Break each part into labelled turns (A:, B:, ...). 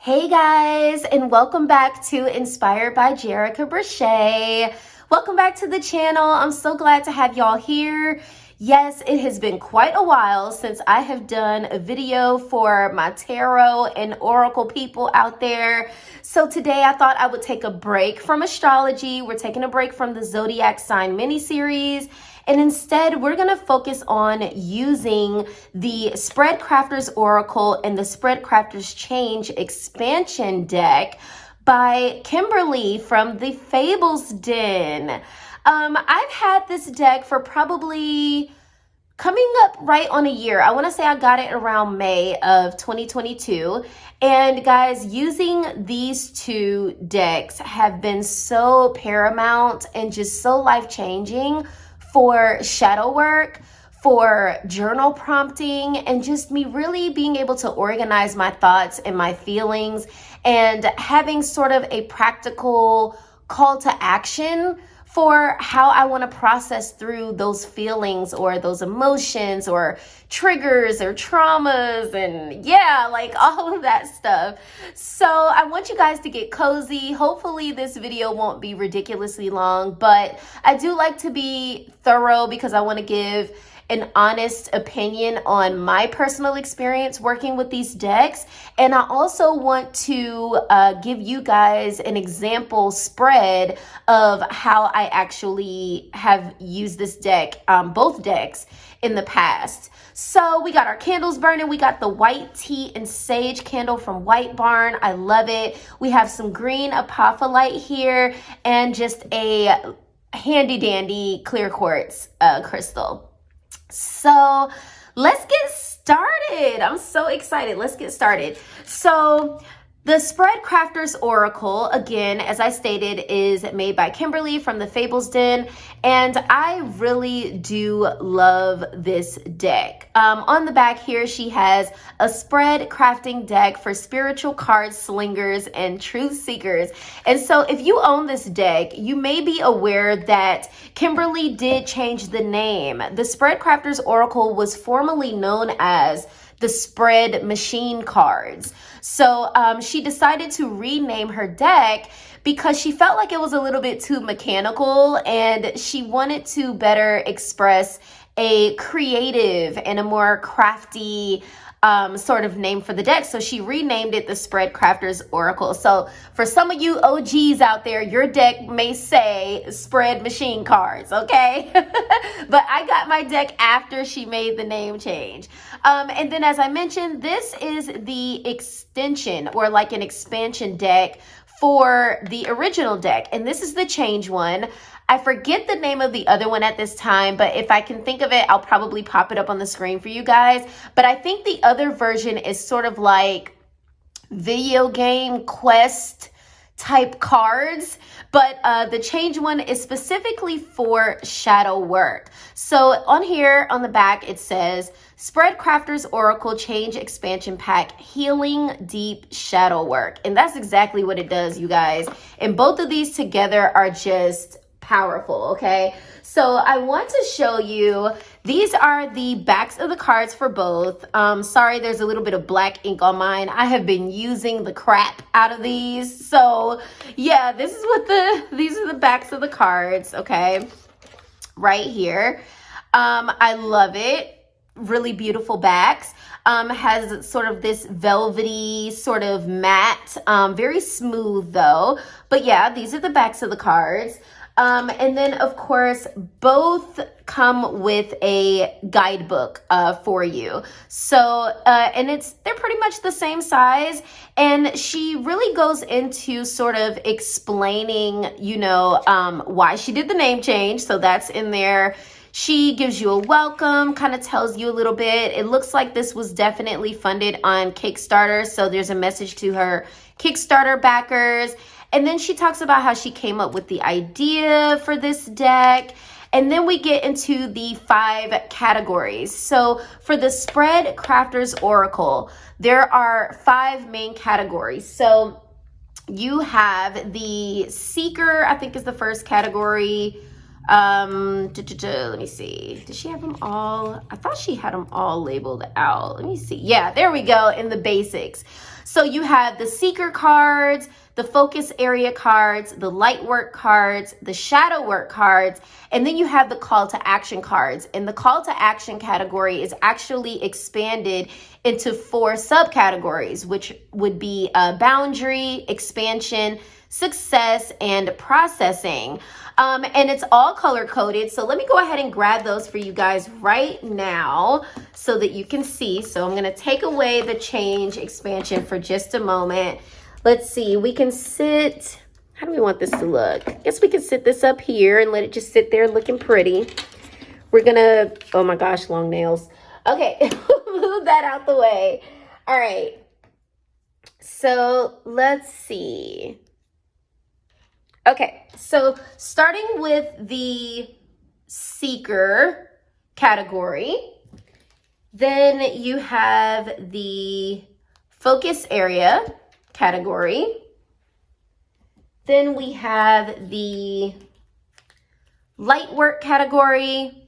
A: Hey guys, and welcome back to Inspired by Jerica Brachet. Welcome back to the channel. I'm so glad to have y'all here. Yes, it has been quite a while since I have done a video for my tarot and oracle people out there. So today I thought I would take a break from astrology. We're taking a break from the zodiac sign mini-series. And instead, we're going to focus on using the Spread Crafters Oracle and the Spread Crafters Change expansion deck by Kimberly from the Fables Den. I've had this deck for probably coming up right on a year. I want to say I got it around May of 2022. And guys, using these two decks have been so paramount and just so life-changing for shadow work, for journal prompting, and just me really being able to organize my thoughts and my feelings and having sort of a practical call to action for how I want to process through those feelings or those emotions or triggers or traumas and like all of that stuff. So I want you guys to get cozy. Hopefully this video won't be ridiculously long, but I do like to be thorough because I want to give an honest opinion on my personal experience working with these decks. And I also want to give you guys an example spread of how I actually have used this deck, both decks in the past. So we got our candles burning. We got the white tea and sage candle from White Barn. I love it. We have some green apophyllite here and just a handy dandy clear quartz crystal. So let's get started. I'm so excited. Let's get started. So the Spread Crafters Oracle, again, as I stated, is made by Kimberly from the Fables Den, and I really do love this deck. On the back here, she has a spread crafting deck for spiritual card slingers and truth seekers. And so if you own this deck, you may be aware that Kimberly did change the name. The Spread Crafters Oracle was formerly known as the Spread Machine cards. So she decided to rename her deck because she felt like it was a little bit too mechanical and she wanted to better express a creative and a more crafty sort of name for the deck. So she renamed it the Spread Crafters Oracle. So for some of you OGs out there, your deck may say Spread Machine cards, okay? But I got my deck after she made the name change. And then as I mentioned, this is the extension or like an expansion deck for the original deck. And this is the change one. I forget the name of the other one at this time, but if I can think of it, I'll probably pop it up on the screen for you guys. But I think the other version is sort of like video game quest type cards, but the change one is specifically for shadow work. So on here on the back, it says Spread Crafters Oracle Change Expansion Pack Healing Deep Shadow Work. And that's exactly what it does, you guys. And both of these together are just powerful, okay? So I want to show you, these are the backs of the cards for both. Sorry, there's a little bit of black ink on mine. I have been using the crap out of these. So yeah, this is what these are the backs of the cards, okay? Right here. I love it. Really beautiful backs. Has sort of this velvety sort of matte, very smooth though. But yeah, these are the backs of the cards. And then of course, both come with a guidebook for you. So, and they're pretty much the same size. And she really goes into sort of explaining, why she did the name change. So that's in there. She gives you a welcome, kind of tells you a little bit. It looks like this was definitely funded on Kickstarter. So there's a message to her Kickstarter backers. And then she talks about how she came up with the idea for this deck. And then we get into the 5 categories. So for the Spread Crafters Oracle, there are 5 main categories. So you have the Seeker, I think is the first category. Let me see. Did she have them all? I thought she had them all labeled out. Let me see. Yeah, there we go in the basics. So you have the seeker cards, the focus area cards, the light work cards, the shadow work cards, and then you have the call to action cards. And the call to action category is actually expanded into 4 subcategories, which would be boundary, expansion, success, and processing. And it's all color coded. So let me go ahead and grab those for you guys right now so that you can see. So I'm going to take away the change expansion for just a moment. Let's see, we can sit, how do we want this to look? I guess we can sit this up here and let it just sit there looking pretty. We're going to, oh my gosh, long nails. Okay, move that out the way. All right, so let's see. Okay, so starting with the seeker category, then you have the focus area category. Then we have the light work category.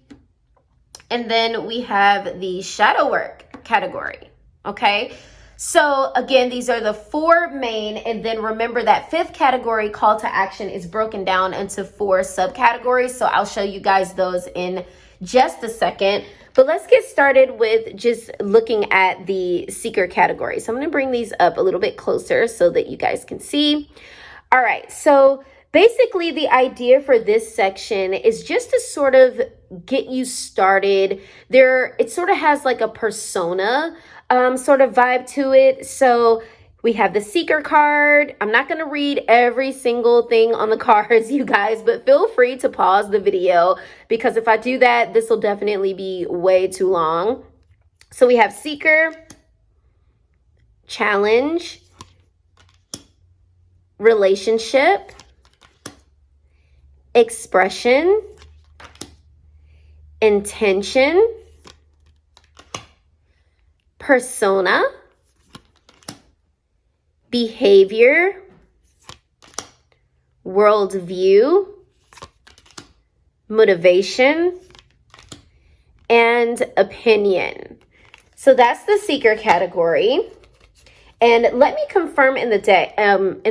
A: And then we have the shadow work category. Okay. So again, these are the 4 main, and then remember that 5th category, call to action, is broken down into 4 subcategories. So I'll show you guys those in just a second. But let's get started with just looking at the seeker category. So I'm going to bring these up a little bit closer so that you guys can see. All right. So basically the idea for this section is just to sort of get you started. It sort of has like a persona sort of vibe to it. So we have the seeker card. I'm not going to read every single thing on the cards, you guys, but feel free to pause the video because if I do that, this will definitely be way too long. So we have seeker, challenge, relationship, expression, intention, persona, behavior, worldview, motivation, and opinion. So that's the seeker category. And let me confirm in the deck, in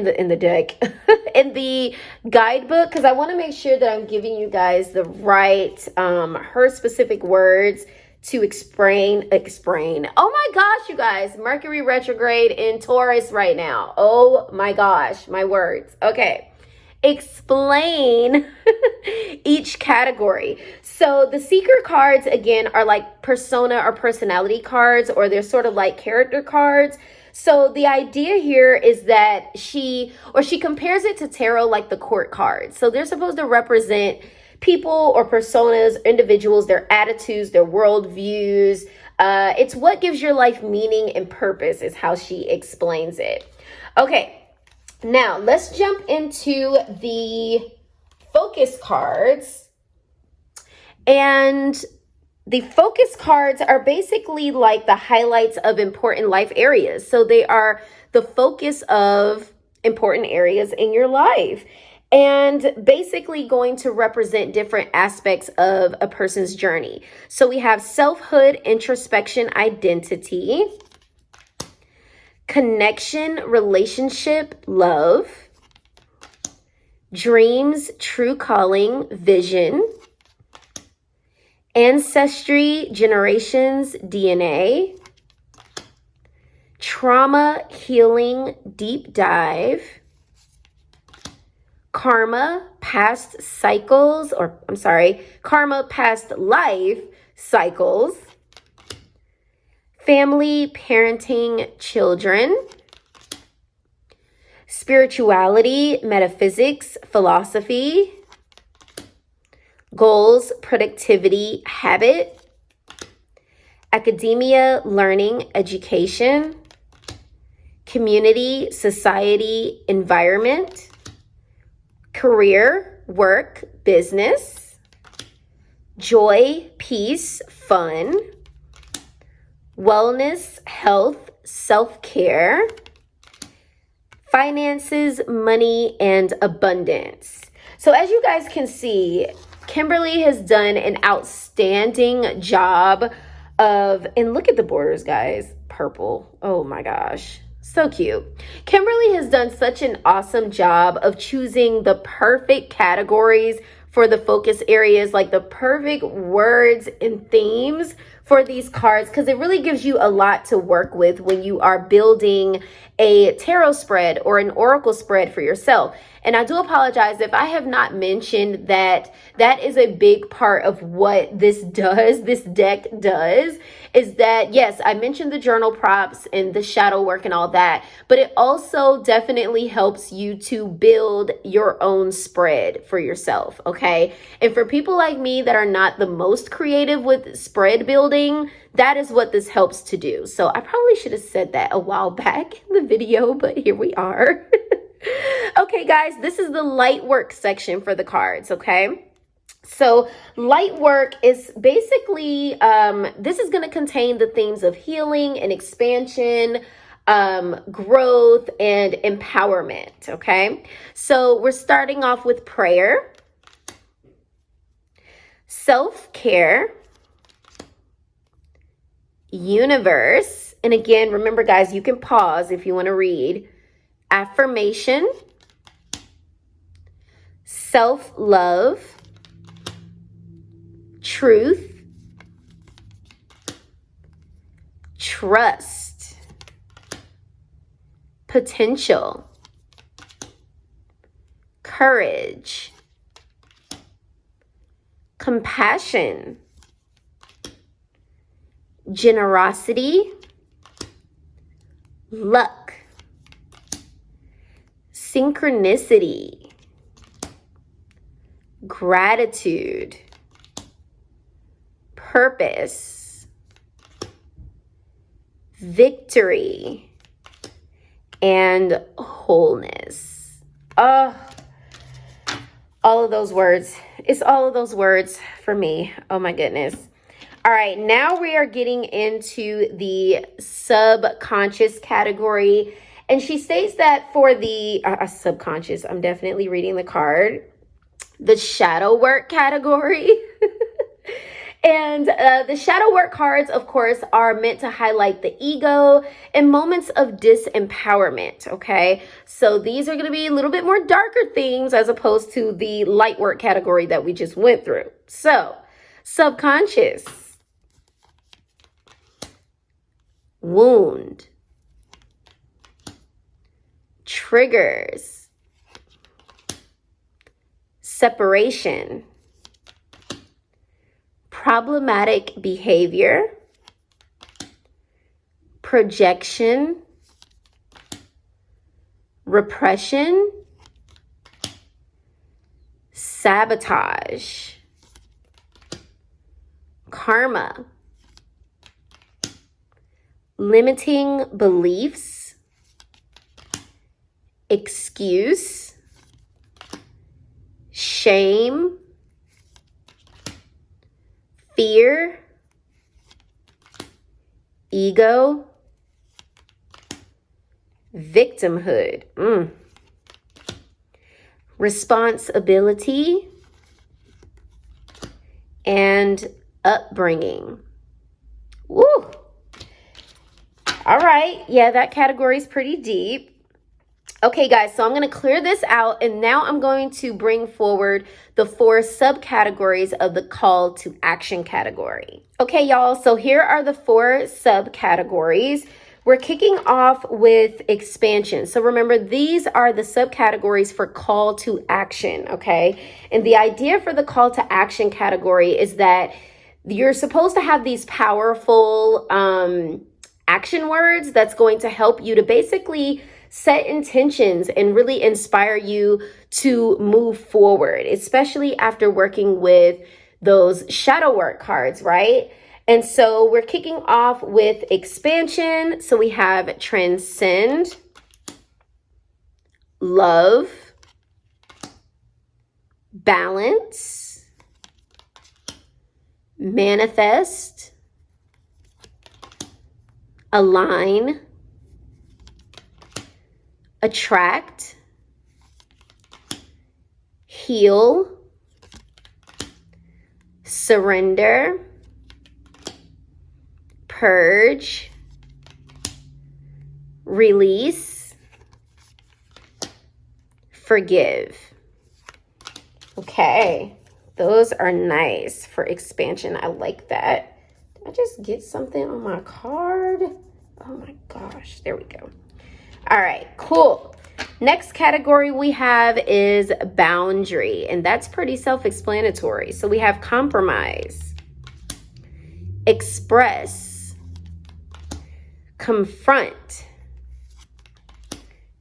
A: the guidebook, because I want to make sure that I'm giving you guys the right, her specific words to explain. Oh my gosh, you guys, Mercury retrograde in Taurus right now. Oh my gosh, my words. Okay. Explain each category. So the seeker cards, again, are like persona or personality cards, or they're sort of like character cards. So the idea here is that she compares it to tarot like the court cards. So they're supposed to represent people or personas, individuals, their attitudes, their worldviews. It's what gives your life meaning and purpose is how she explains it. Okay. Now, let's jump into the focus cards. And the focus cards are basically like the highlights of important life areas. So they are the focus of important areas in your life and basically going to represent different aspects of a person's journey. So we have selfhood, introspection, identity, connection, relationship, love, dreams, true calling, vision, ancestry, generations, DNA, trauma, healing, deep dive, karma, past life cycles, family, parenting, children, spirituality, metaphysics, philosophy, goals, productivity, habit, academia, learning, education, community, society, environment, career, work, business, joy, peace, fun, wellness, health, self-care, finances, money, and abundance. So as you guys can see, Kimberly has done an outstanding job of, and look at the borders, guys, purple. Oh my gosh, So cute. Kimberly has done such an awesome job of choosing the perfect categories for the focus areas, like the perfect words and themes for these cards, because it really gives you a lot to work with when you are building a tarot spread or an oracle spread for yourself. And I do apologize if I have not mentioned that that is a big part of what this deck does, is that, yes, I mentioned the journal props and the shadow work and all that, but it also definitely helps you to build your own spread for yourself, okay? And for people like me that are not the most creative with spread building, that is what this helps to do. So I probably should have said that a while back in the video, but here we are. Okay, guys, this is the light work section for the cards, okay? So light work is basically, this is going to contain the themes of healing and expansion, growth, and empowerment, okay? So we're starting off with prayer, self-care, universe, and again, remember guys, you can pause if you want to read, affirmation, self-love, truth, trust, potential, courage, compassion, generosity, luck, synchronicity, gratitude, purpose, victory, and wholeness. Oh, all of those words. It's all of those words for me. Oh my goodness. All right, now we are getting into the subconscious category. And she states that for the subconscious, I'm definitely reading the card, the shadow work category. And the shadow work cards, of course, are meant to highlight the ego and moments of disempowerment, okay? So these are going to be a little bit more darker themes as opposed to the light work category that we just went through. So, subconscious, wound, triggers, separation, problematic behavior, projection, repression, sabotage, karma, limiting beliefs, excuse, shame, fear, ego, victimhood, responsibility, and upbringing. Woo! All right, yeah, that category is pretty deep. Okay, guys, so I'm going to clear this out, and now I'm going to bring forward the 4 subcategories of the call to action category. Okay, y'all, so here are the 4 subcategories. We're kicking off with expansion. So remember, these are the subcategories for call to action, okay? And the idea for the call to action category is that you're supposed to have these powerful action words that's going to help you to basically set intentions and really inspire you to move forward, especially after working with those shadow work cards, right? And so we're kicking off with expansion. So we have transcend, love, balance, manifest, align, attract, heal, surrender, purge, release, forgive. Okay, those are nice for expansion. I like that. Did I just get something on my card? Oh my gosh, there we go. All right, cool. Next category we have is boundary, and that's pretty self-explanatory. So we have compromise, express, confront,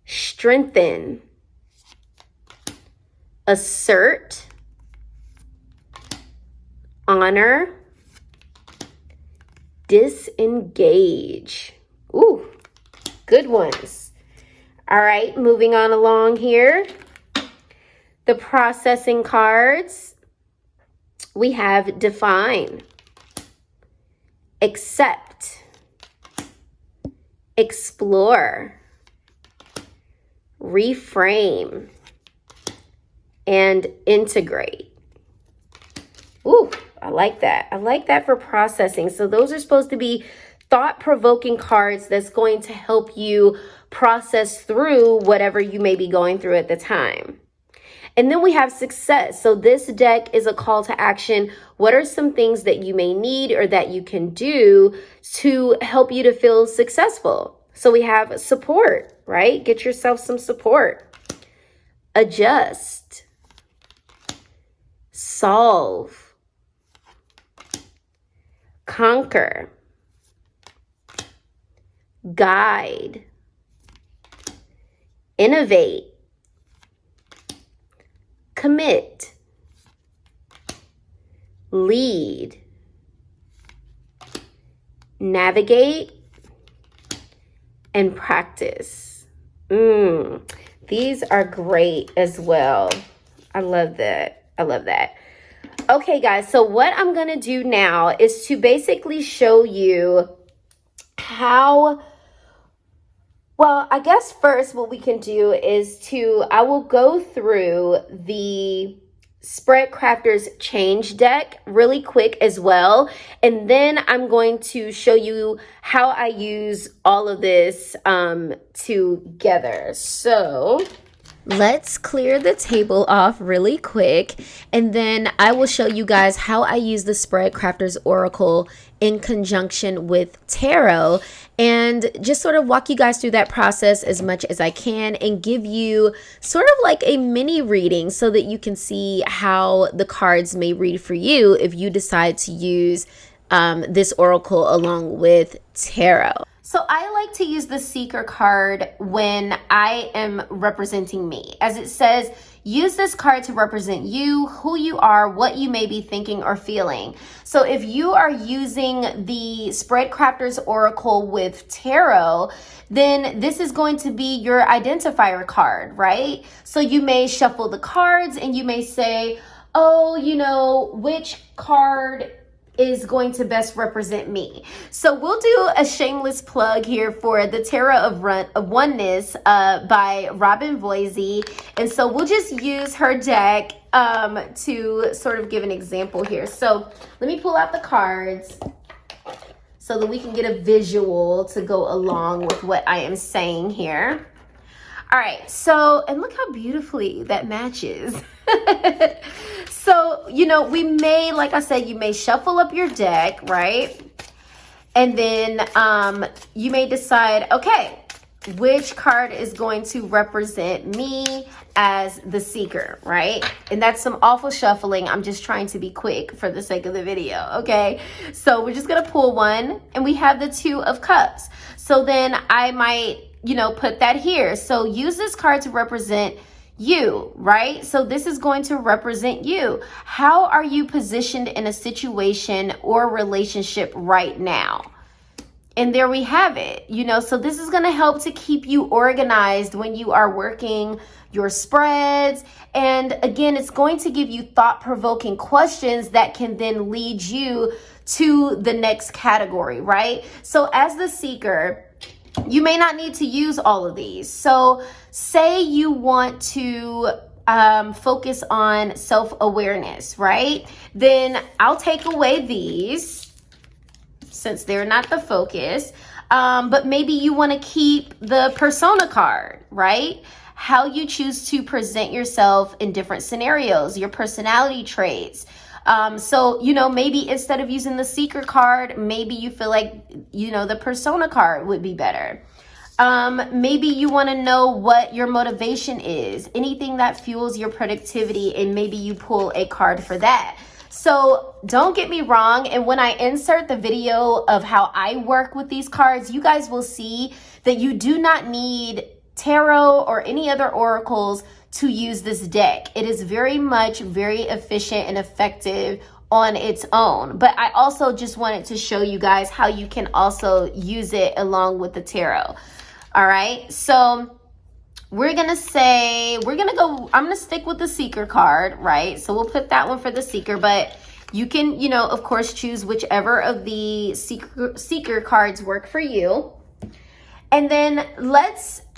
A: strengthen, assert, honor, disengage. Ooh, good ones. All right, moving on along here. The processing cards. We have define, accept, explore, reframe, and integrate. Ooh, I like that. I like that for processing. So those are supposed to be thought-provoking cards that's going to help you process through whatever you may be going through at the time. And then we have success. So this deck is a call to action. What are some things that you may need or that you can do to help you to feel successful? So we have support, right? Get yourself some support. Adjust. Solve. Conquer. Guide. Innovate. Commit. Lead. Navigate. And practice. These are great as well. I love that. I love that. Okay, guys, so what I'm going to do now is to basically show you how, well, I guess first what we can do is I will go through the Spread Crafters Change deck really quick as well. And then I'm going to show you how I use all of this together. So let's clear the table off really quick, and then I will show you guys how I use the Spread Crafters Oracle in conjunction with tarot, and just sort of walk you guys through that process as much as I can and give you sort of like a mini reading so that you can see how the cards may read for you if you decide to use this oracle along with tarot. So I like to use the Seeker card when I am representing me. As it says, use this card to represent you, who you are, what you may be thinking or feeling. So if you are using the Spread Crafters Oracle with tarot, then this is going to be your identifier card, right? So you may shuffle the cards and you may say, oh, you know, which card is going to best represent me. So we'll do a shameless plug here for the Tarot of Oneness by Robin Voisey. And so we'll just use her deck to sort of give an example here. So let me pull out the cards so that we can get a visual to go along with what I am saying here. All right, so, and look how beautifully that matches. So, you know, we may, like I said, you may shuffle up your deck, right? And then you may decide, okay, which card is going to represent me as the seeker, right? And that's some awful shuffling. I'm just trying to be quick for the sake of the video, okay? So we're just gonna pull one, and we have the Two of Cups. So then I might, you know, put that here. So use this card to represent you, right? So this is going to represent you. How are you positioned in a situation or relationship right now? And there we have it, you know, so this is going to help to keep you organized when you are working your spreads. And again, it's going to give you thought-provoking questions that can then lead you to the next category, right? So as the seeker, you may not need to use all of these. So say you want to focus on self-awareness, right? Then I'll take away these since they're not the focus. But maybe you want to keep the persona card, right? How you choose to present yourself in different scenarios, your personality traits. So, maybe instead of using the seeker card, maybe you feel like, the persona card would be better. Maybe you want to know what your motivation is, anything that fuels your productivity, and maybe you pull a card for that. So don't get me wrong. And when I insert the video of how I work with these cards, you guys will see that you do not need tarot or any other oracles to use this deck. It is very efficient and effective on its own. But I also just wanted to show you guys how you can also use it along with the tarot. All right. So I'm going to stick with the seeker card, right? So we'll put that one for the seeker, but you can, of course, choose whichever of the seeker cards work for you. And then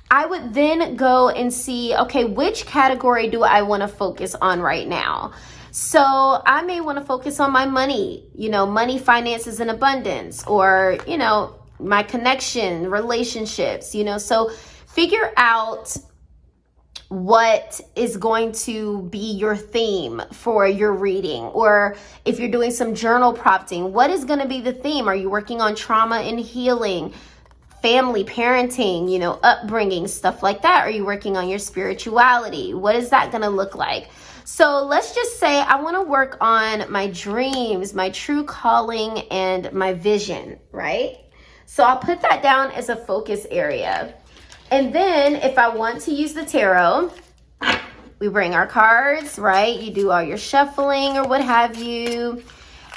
A: I would then go and see, okay, which category do I want to focus on right now? So I may want to focus on my money, money, finances, and abundance, or, my connection, relationships, so figure out what is going to be your theme for your reading. Or if you're doing some journal prompting, what is going to be the theme? Are you working on trauma and healing, family, parenting, upbringing, stuff like that? Are you working on your spirituality? What is that going to look like? So let's just say I want to work on my dreams, my true calling, and my vision, right? So I'll put that down as a focus area. And then if I want to use the tarot, we bring our cards, right? You do all your shuffling or what have you.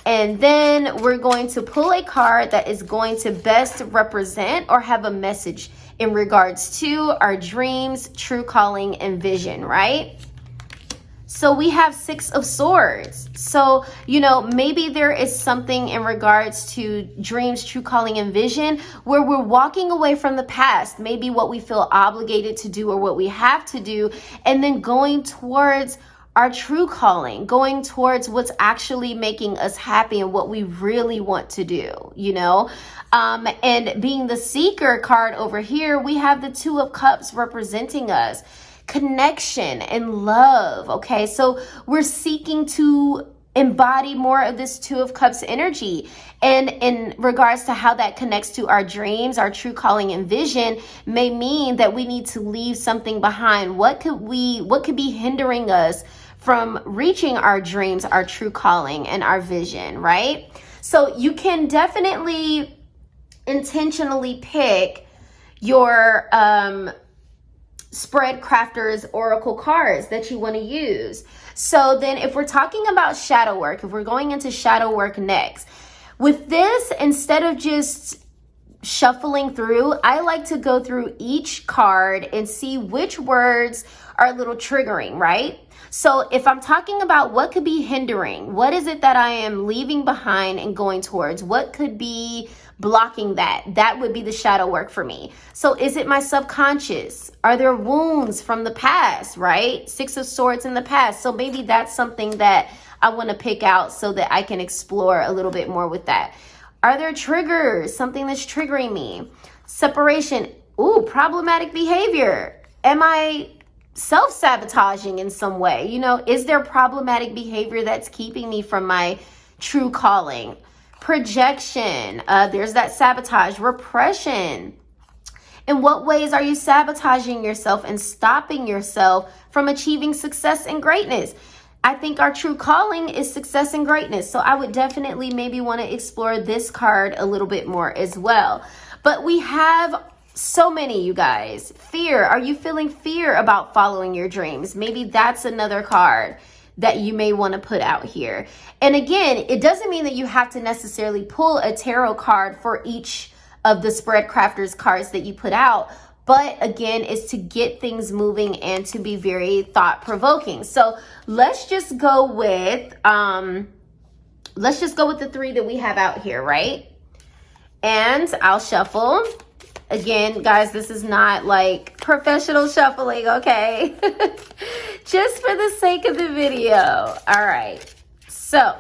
A: And then we're going to pull a card that is going to best represent or have a message in regards to our dreams, true calling, and vision, right? So we have Six of Swords. So, maybe there is something in regards to dreams, true calling, and vision where we're walking away from the past, maybe what we feel obligated to do or what we have to do, and then going towards our true calling, going towards what's actually making us happy and what we really want to do, and being the seeker card over here, we have the Two of Cups representing us. Connection and love. Okay, so we're seeking to embody more of this Two of Cups energy, and in regards to how that connects to our dreams, our true calling, and vision may mean that we need to leave something behind. What could be hindering us from reaching our dreams, our true calling, and our vision, right? So you can definitely intentionally pick your spread crafters oracle cards that you want to use. So then if we're talking about shadow work, if we're going into shadow work next, with this, instead of just shuffling through, I like to go through each card and see which words are a little triggering, right? So if I'm talking about what could be hindering, what is it that I am leaving behind and going towards? What could be blocking that? That would be the shadow work for me. So is it my subconscious? Are there wounds from the past, right? Six of Swords in the past. So maybe that's something that I want to pick out so that I can explore a little bit more with that. Are there triggers? Something that's triggering me? Separation. Ooh, problematic behavior. Am I self-sabotaging in some way? Is there problematic behavior that's keeping me from my true calling? Projection. There's that sabotage. Repression. In what ways are you sabotaging yourself and stopping yourself from achieving success and greatness? I think our true calling is success and greatness. So I would definitely maybe want to explore this card a little bit more as well. But we have so many, you guys. Fear. Are you feeling fear about following your dreams? Maybe that's another card that you may want to put out here. And again, it doesn't mean that you have to necessarily pull a tarot card for each of the spread crafters cards that you put out. But again, it's to get things moving and to be very thought provoking. So let's just go with the three that we have out here, right? And I'll shuffle. Again, guys, this is not like professional shuffling, okay? Just for the sake of the video. All right. So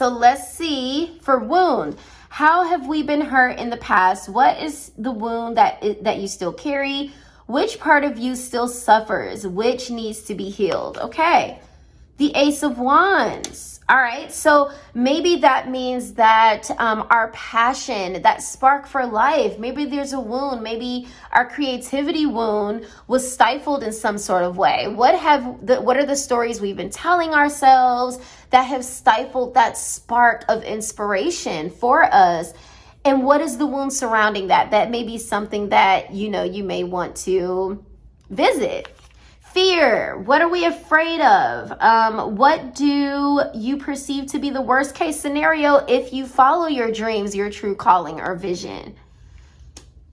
A: let's see for wound. How have we been hurt in the past? What is the wound that you still carry? Which part of you still suffers? Which needs to be healed? Okay. The Ace of Wands. All right. So maybe that means that our passion, that spark for life, maybe there's a wound. Maybe our creativity wound was stifled in some sort of way. What are the stories we've been telling ourselves that have stifled that spark of inspiration for us? And what is the wound surrounding that? That may be something that, you may want to visit. Fear. What are we afraid of? What do you perceive to be the worst case scenario if you follow your dreams, your true calling or vision?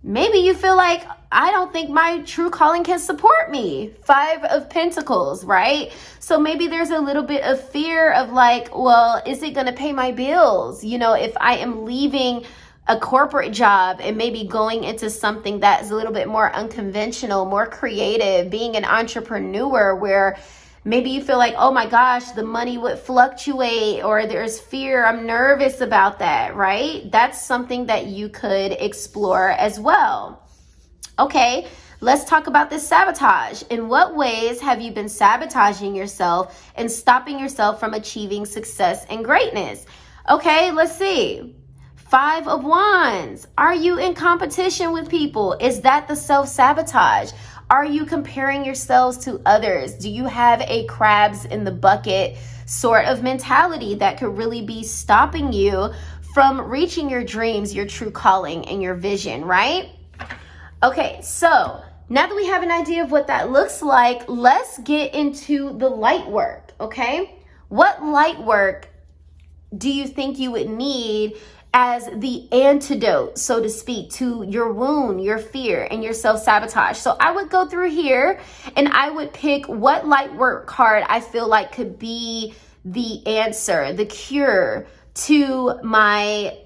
A: Maybe you feel like, I don't think my true calling can support me. 5 of Pentacles, right? So maybe there's a little bit of fear of like, well, is it going to pay my bills? If I am leaving a corporate job and maybe going into something that's a little bit more unconventional, more creative, being an entrepreneur where maybe you feel like, oh my gosh, the money would fluctuate, or there's fear, I'm nervous about that, right? That's something that you could explore as well. Okay, let's talk about this sabotage. In what ways have you been sabotaging yourself and stopping yourself from achieving success and greatness? Okay, let's see. 5 of Wands. Are you in competition with people? Is that the self-sabotage? Are you comparing yourselves to others? Do you have a crabs in the bucket sort of mentality that could really be stopping you from reaching your dreams, your true calling, and your vision, right? Okay, so now that we have an idea of what that looks like, let's get into the light work, okay? What light work do you think you would need as the antidote, so to speak, to your wound, your fear, and your self-sabotage? So I would go through here and I would pick what light work card I feel like could be the answer, the cure to my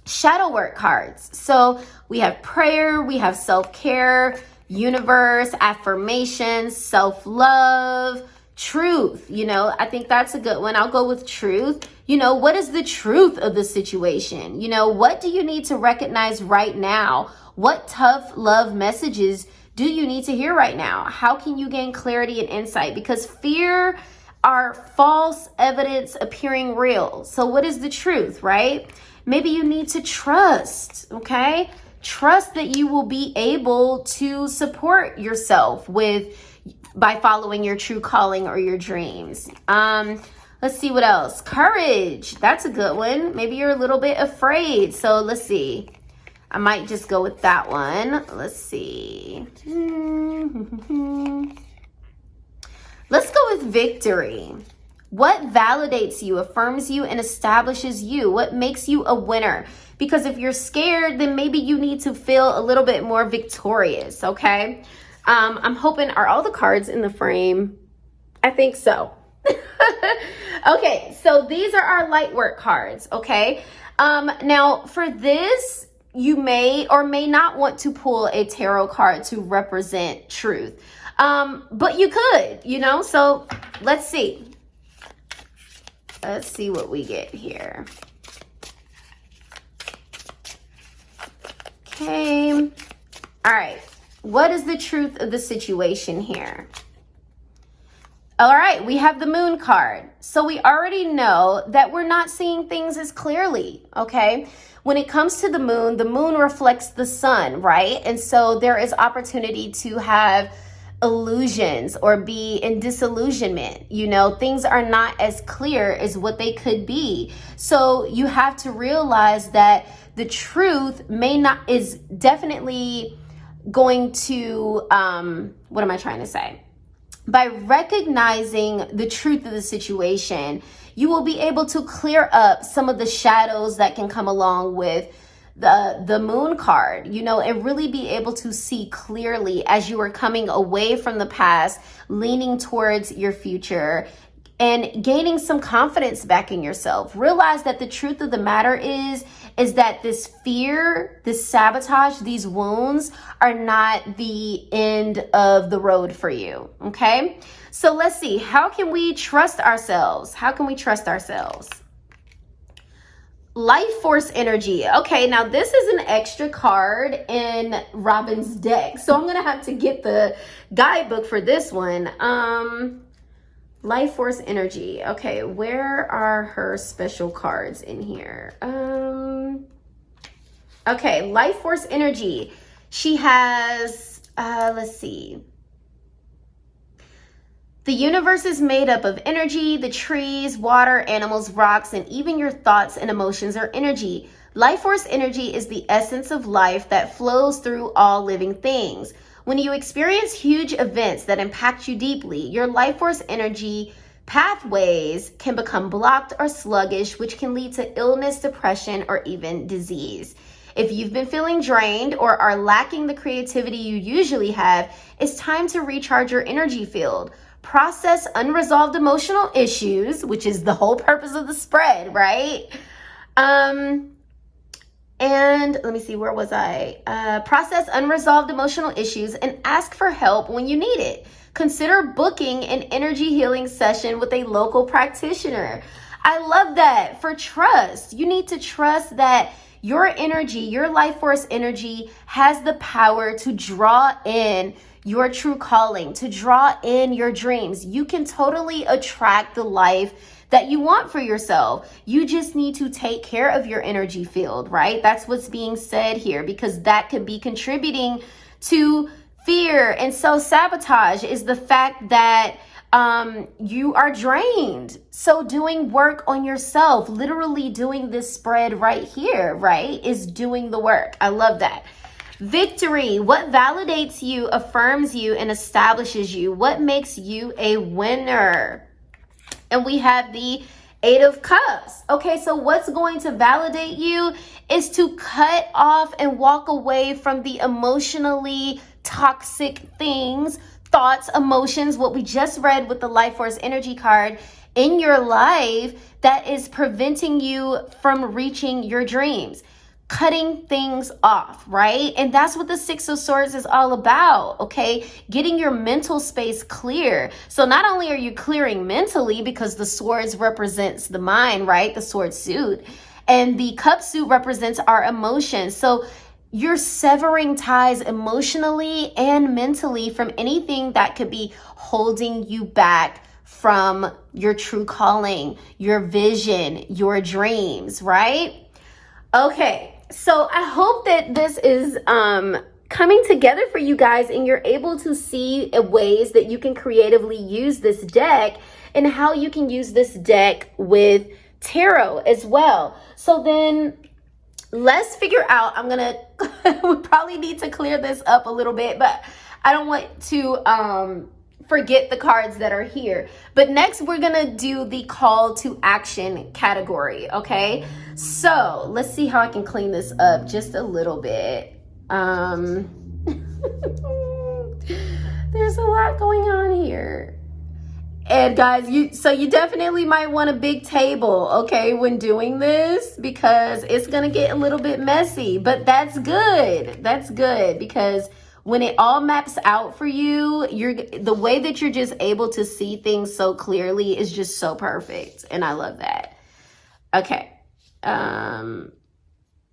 A: shadow work cards. So we have prayer, we have self-care, universe, affirmations, self-love, truth. I think that's a good one. I'll go with truth. What is the truth of the situation? What do you need to recognize right now? What tough love messages do you need to hear right now? How can you gain clarity and insight? Because fear are false evidence appearing real. So what is the truth, right? Maybe you need to trust, okay? Trust that you will be able to support yourself by following your true calling or your dreams. Let's see what else. Courage. That's a good one. Maybe you're a little bit afraid. So let's see. I might just go with that one. Let's see. Let's go with victory. What validates you, affirms you, and establishes you? What makes you a winner? Because if you're scared, then maybe you need to feel a little bit more victorious, okay? I'm hoping, are all the cards in the frame? I think so. Okay, so these are our light work cards, okay? Now for this, you may or may not want to pull a tarot card to represent truth. But you could, so let's see. Let's see what we get here. Okay. All right. What is the truth of the situation here? All right, we have the moon card. So we already know that we're not seeing things as clearly, okay? When it comes to the moon reflects the sun, right? And so there is opportunity to have illusions or be in disillusionment. Things are not as clear as what they could be. So you have to realize that the truth is definitely going to, what am I trying to say? By recognizing the truth of the situation, you will be able to clear up some of the shadows that can come along with the moon card, and really be able to see clearly as you are coming away from the past, leaning towards your future and gaining some confidence back in yourself. Realize that the truth of the matter is that this fear, this sabotage, these wounds are not the end of the road for you, okay? So let's see, how can we trust ourselves? How can we trust ourselves? Life force energy. Okay, now this is an extra card in Robin's deck, so I'm gonna have to get the guidebook for this one. Life force energy. Okay, where are her special cards in here? Okay, life force energy. She has, let's see. The universe is made up of energy. The trees, water, animals, rocks, and even your thoughts and emotions are energy. Life force energy is the essence of life that flows through all living things. When you experience huge events that impact you deeply, your life force energy pathways can become blocked or sluggish, which can lead to illness, depression, or even disease. If you've been feeling drained or are lacking the creativity you usually have, it's time to recharge your energy field. Process unresolved emotional issues, which is the whole purpose of the spread, right? And let me see, where was I? Process unresolved emotional issues and ask for help when you need it. Consider booking an energy healing session with a local practitioner. I love that. For trust, you need to trust that your energy, your life force energy, has the power to draw in your true calling, to draw in your dreams. You can totally attract the life that you want for yourself. You just need to take care of your energy field, right? That's what's being said here, because that could be contributing to fear and self-sabotage, is the fact that you are drained. So doing work on yourself, literally doing this spread right here, right, is doing the work. I love that. Victory. What validates you, affirms you, and establishes you? What makes you a winner? And we have the Eight of Cups. Okay, so what's going to validate you is to cut off and walk away from the emotionally toxic things, thoughts, emotions, what we just read with the Life Force Energy card in your life that is preventing you from reaching your dreams. Cutting things off, right? And that's what the Six of Swords is all about, okay? Getting your mental space clear. So not only are you clearing mentally, because the swords represents the mind, right? The sword suit. And the cup suit represents our emotions. So you're severing ties emotionally and mentally from anything that could be holding you back from your true calling, your vision, your dreams, right? Okay, so I hope that this is coming together for you guys, and you're able to see ways that you can creatively use this deck and how you can use this deck with tarot as well. So then let's figure out, we probably need to clear this up a little bit, but I don't want to forget the cards that are here. But next we're gonna do the call to action category, okay? So let's see how I can clean this up just a little bit. There's a lot going on here. And guys, you definitely might want a big table, okay, when doing this, because it's gonna get a little bit messy, but that's good. That's good, because when it all maps out for you, the way that you're just able to see things so clearly is just so perfect. And I love that. Okay. All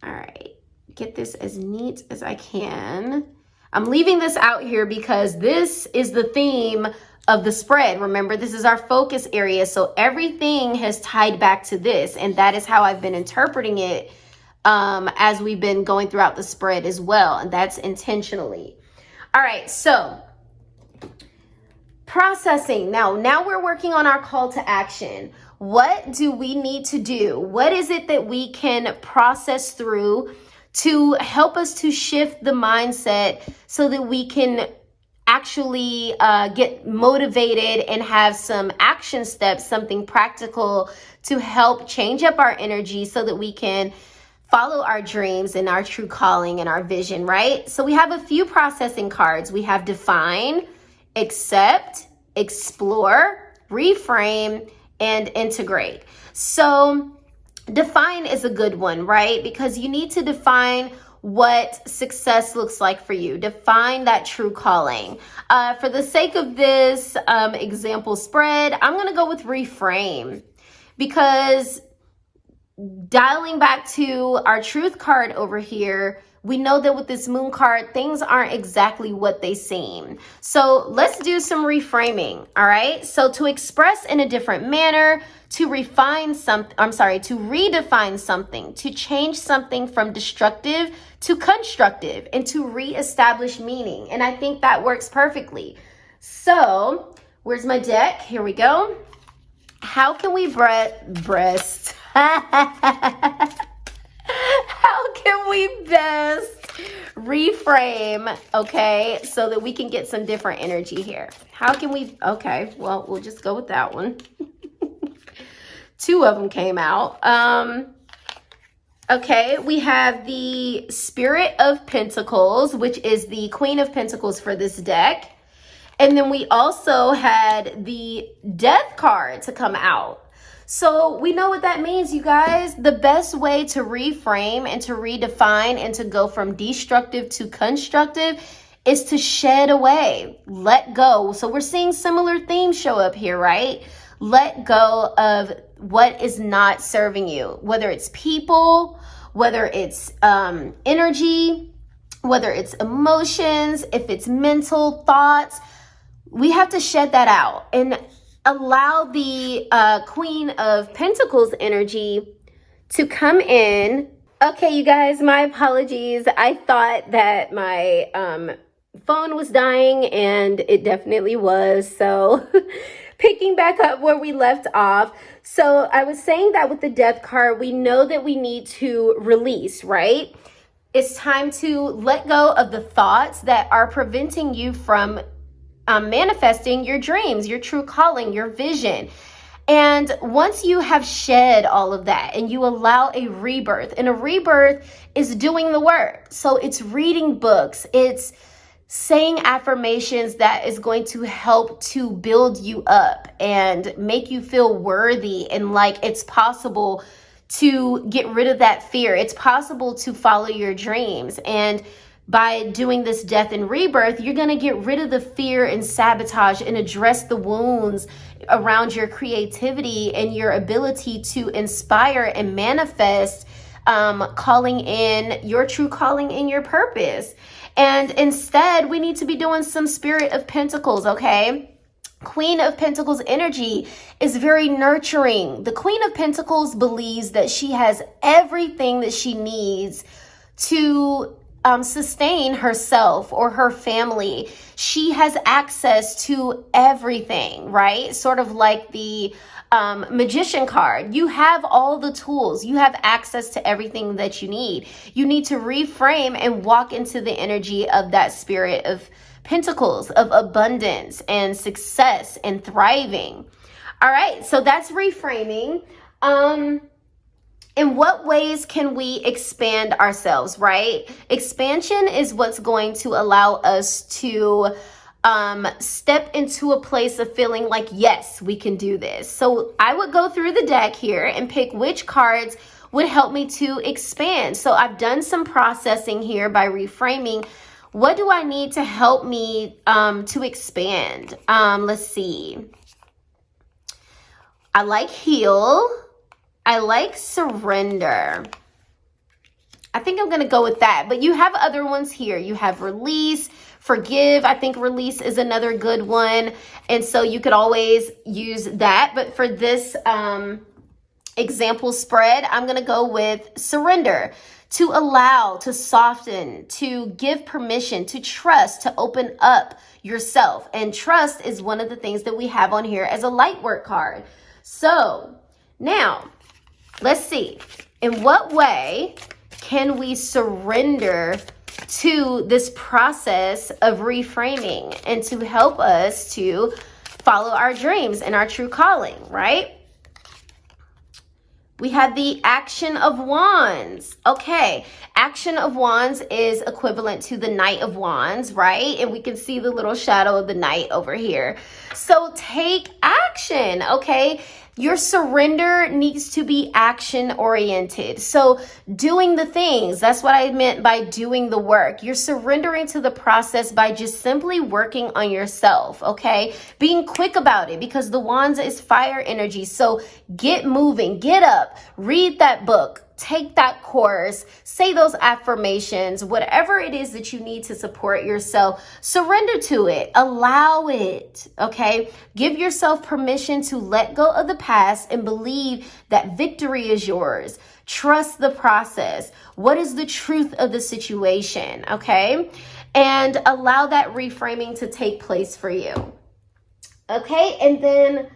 A: right. Get this as neat as I can. I'm leaving this out here because this is the theme of the spread. Remember, this is our focus area. So everything has tied back to this. And that is how I've been interpreting it as we've been going throughout the spread as well. And that's intentionally. All right, so processing. Now we're working on our call to action. What do we need to do? What is it that we can process through to help us to shift the mindset so that we can actually get motivated and have some action steps, something practical to help change up our energy so that we can follow our dreams and our true calling and our vision, right? So we have a few processing cards. We have define, accept, explore, reframe, and integrate. So define is a good one, right? Because you need to define what success looks like for you. Define that true calling. For the sake of this example spread, I'm going to go with reframe, because dialing back to our truth card over here, we know that with this moon card, things aren't exactly what they seem. So let's do some reframing, all right? So to express in a different manner, to redefine something, to change something from destructive to constructive, and to reestablish meaning. And I think that works perfectly. So where's my deck? Here we go. How can we best reframe, okay, so that we can get some different energy here? How can we, okay, well, we'll just go with that one. Two of them came out. Okay, we have the Spirit of Pentacles, which is the Queen of Pentacles for this deck. And then we also had the Death card to come out. So we know what that means, you guys. The best way to reframe and to redefine and to go from destructive to constructive is to shed away, let go. So we're seeing similar themes show up here, right? Let go of what is not serving you, whether it's people, whether it's energy, whether it's emotions, if it's mental thoughts. We have to shed that out and allow the Queen of Pentacles energy to come in. Okay, you guys, my apologies. I thought that my phone was dying, and it definitely was. So picking back up where we left off. So I was saying that with the Death card, we know that we need to release, right? It's time to let go of the thoughts that are preventing you from manifesting your dreams, your true calling, your vision. And once you have shed all of that and you allow a rebirth, and a rebirth is doing the work. So it's reading books, it's saying affirmations that is going to help to build you up and make you feel worthy and like it's possible to get rid of that fear. It's possible to follow your dreams. And by doing this death and rebirth, you're going to get rid of the fear and sabotage and address the wounds around your creativity and your ability to inspire and manifest, calling in your true calling in your purpose. And instead, we need to be doing some Spirit of Pentacles, okay? Queen of Pentacles energy is very nurturing. The Queen of Pentacles believes that she has everything that she needs to sustain herself or her family. She has access to everything, right? Sort of like the Magician card. You have all the tools. You have access to everything that you need. You need to reframe and walk into the energy of that Spirit of Pentacles, of abundance and success and thriving. All right, so that's reframing. In what ways can we expand ourselves, right? Expansion is what's going to allow us to step into a place of feeling like, yes, we can do this. So I would go through the deck here and pick which cards would help me to expand. So I've done some processing here by reframing. What do I need to help me to expand? Let's see. I like heal. I like surrender. I think I'm going to go with that. But you have other ones here. You have release, forgive. I think release is another good one. And so you could always use that. But for this example spread, I'm going to go with surrender. To allow, to soften, to give permission, to trust, to open up yourself. And trust is one of the things that we have on here as a light work card. So now, let's see, in what way can we surrender to this process of reframing and to help us to follow our dreams and our true calling, right? We have the Action of Wands. Okay, Action of Wands is equivalent to the Knight of Wands, right? And we can see the little shadow of the Knight over here. So take action, okay? Your surrender needs to be action oriented. So doing the things, that's what I meant by doing the work. You're surrendering to the process by just simply working on yourself, okay? Being quick about it, because the wands is fire energy. So get moving, get up, read that book, take that course, say those affirmations, whatever it is that you need to support yourself, surrender to it, allow it, okay? Give yourself permission to let go of the past and believe that victory is yours. Trust the process. What is the truth of the situation, okay? And allow that reframing to take place for you. Okay, and then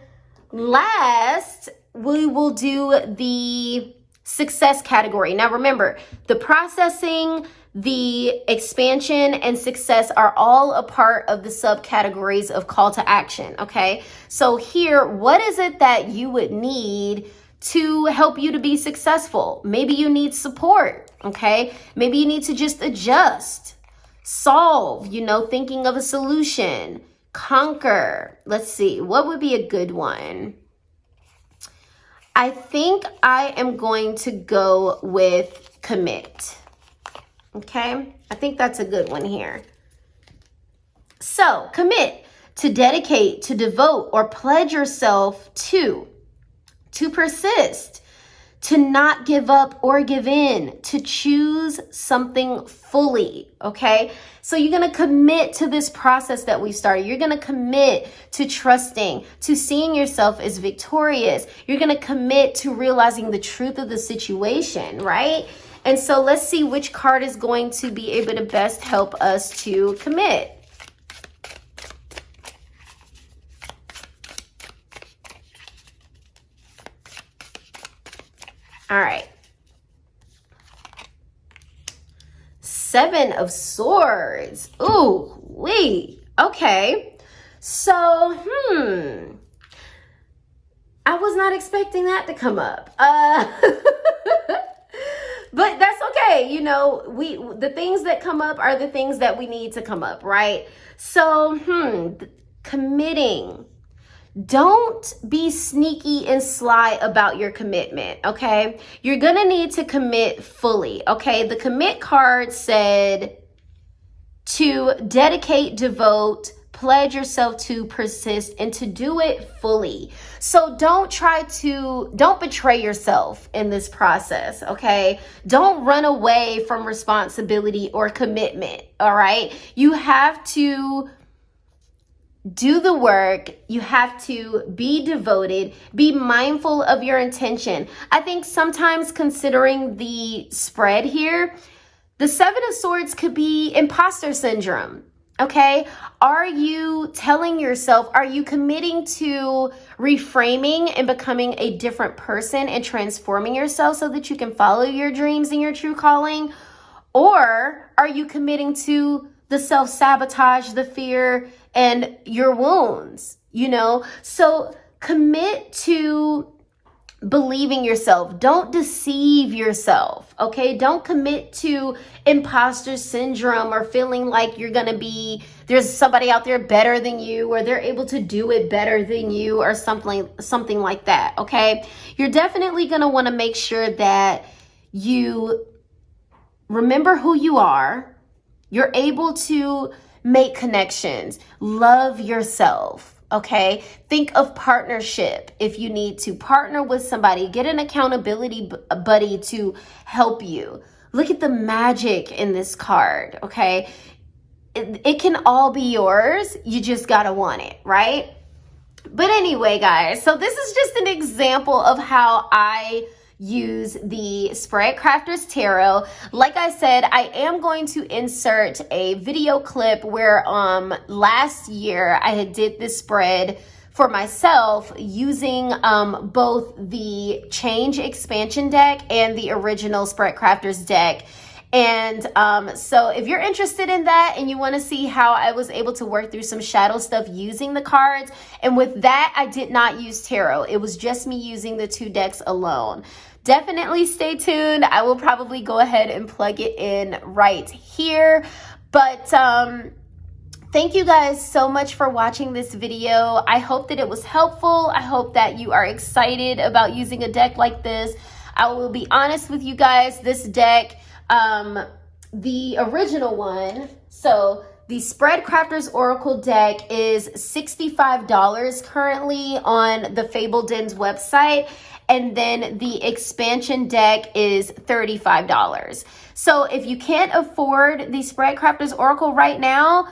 A: last, we will do the success category. Now remember, the processing, the expansion, and success are all a part of the subcategories of call to action, okay? So here, what is it that you would need to help you to be successful? Maybe you need support, okay? Maybe you need to just adjust, solve, thinking of a solution, conquer. Let's see, what would be a good one? I think I am going to go with commit. Okay, I think that's a good one here. So commit, to dedicate, to devote, or pledge yourself to persist, to not give up or give in, to choose something fully, okay? So you're going to commit to this process that we started. You're going to commit to trusting, to seeing yourself as victorious. You're going to commit to realizing the truth of the situation, right? And so let's see which card is going to be able to best help us to commit. All right. 7 of Swords. Ooh, wait. Okay. So, I was not expecting that to come up. But that's okay. The things that come up are the things that we need to come up, right? So, committing. Don't be sneaky and sly about your commitment, okay? You're going to need to commit fully, okay? The commit card said to dedicate, devote, pledge yourself to, persist, and to do it fully. So don't betray yourself in this process, okay? Don't run away from responsibility or commitment, all right? You have to do the work. You have to be devoted, be mindful of your intention. I think sometimes, considering the spread here, the 7 of Swords could be imposter syndrome. Okay, are you telling yourself, are you committing to reframing and becoming a different person and transforming yourself so that you can follow your dreams and your true calling? Or are you committing to the self-sabotage, the fear, and your wounds, So commit to believing yourself. Don't deceive yourself, okay? Don't commit to imposter syndrome or feeling like there's somebody out there better than you, or they're able to do it better than you, or something like that, okay? You're definitely going to want to make sure that you remember who you are. You're able to make connections, love yourself. Okay, think of partnership. If you need to partner with somebody, get an accountability buddy to help you. Look at the magic in this card, okay? It can all be yours. You just gotta want it, right? But anyway, guys, so this is just an example of how I use the Spread Crafters Tarot. Like I said, I am going to insert a video clip where last year I did this spread for myself using both the Change Expansion deck and the original Spread Crafters deck. And so if you're interested in that and you want to see how I was able to work through some shadow stuff using the cards, and with that, I did not use tarot. It was just me using the 2 decks alone. Definitely stay tuned. I will probably go ahead and plug it in right here. But Thank you guys so much for watching this video. I hope that it was helpful. I hope that you are excited about using a deck like this. I will be honest with you guys, this deck, the original one, so the Spread Crafters Oracle deck is $65 currently on the Fable Den's website, and then the expansion deck is $35. So if you can't afford the Spread Crafters Oracle right now,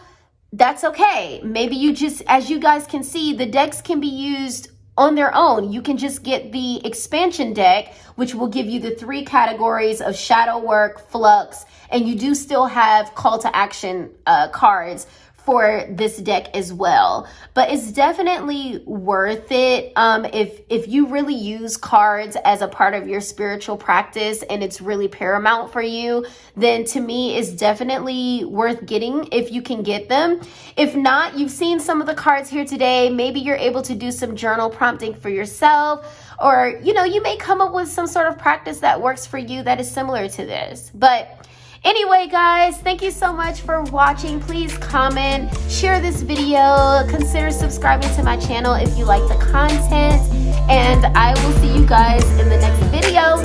A: that's okay. Maybe you just, as you guys can see, the decks can be used on their own. You can just get the expansion deck, which will give you the 3 categories of shadow work, flux, and you do still have call to action cards for this deck as well. But it's definitely worth it if you really use cards as a part of your spiritual practice and it's really paramount for you, then to me it's definitely worth getting if you can get them. If not, you've seen some of the cards here today. Maybe you're able to do some journal prompting for yourself, or you may come up with some sort of practice that works for you that is similar to this. But anyway, guys, thank you so much for watching. Please comment, share this video, consider subscribing to my channel if you like the content, and I will see you guys in the next video.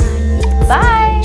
A: Bye.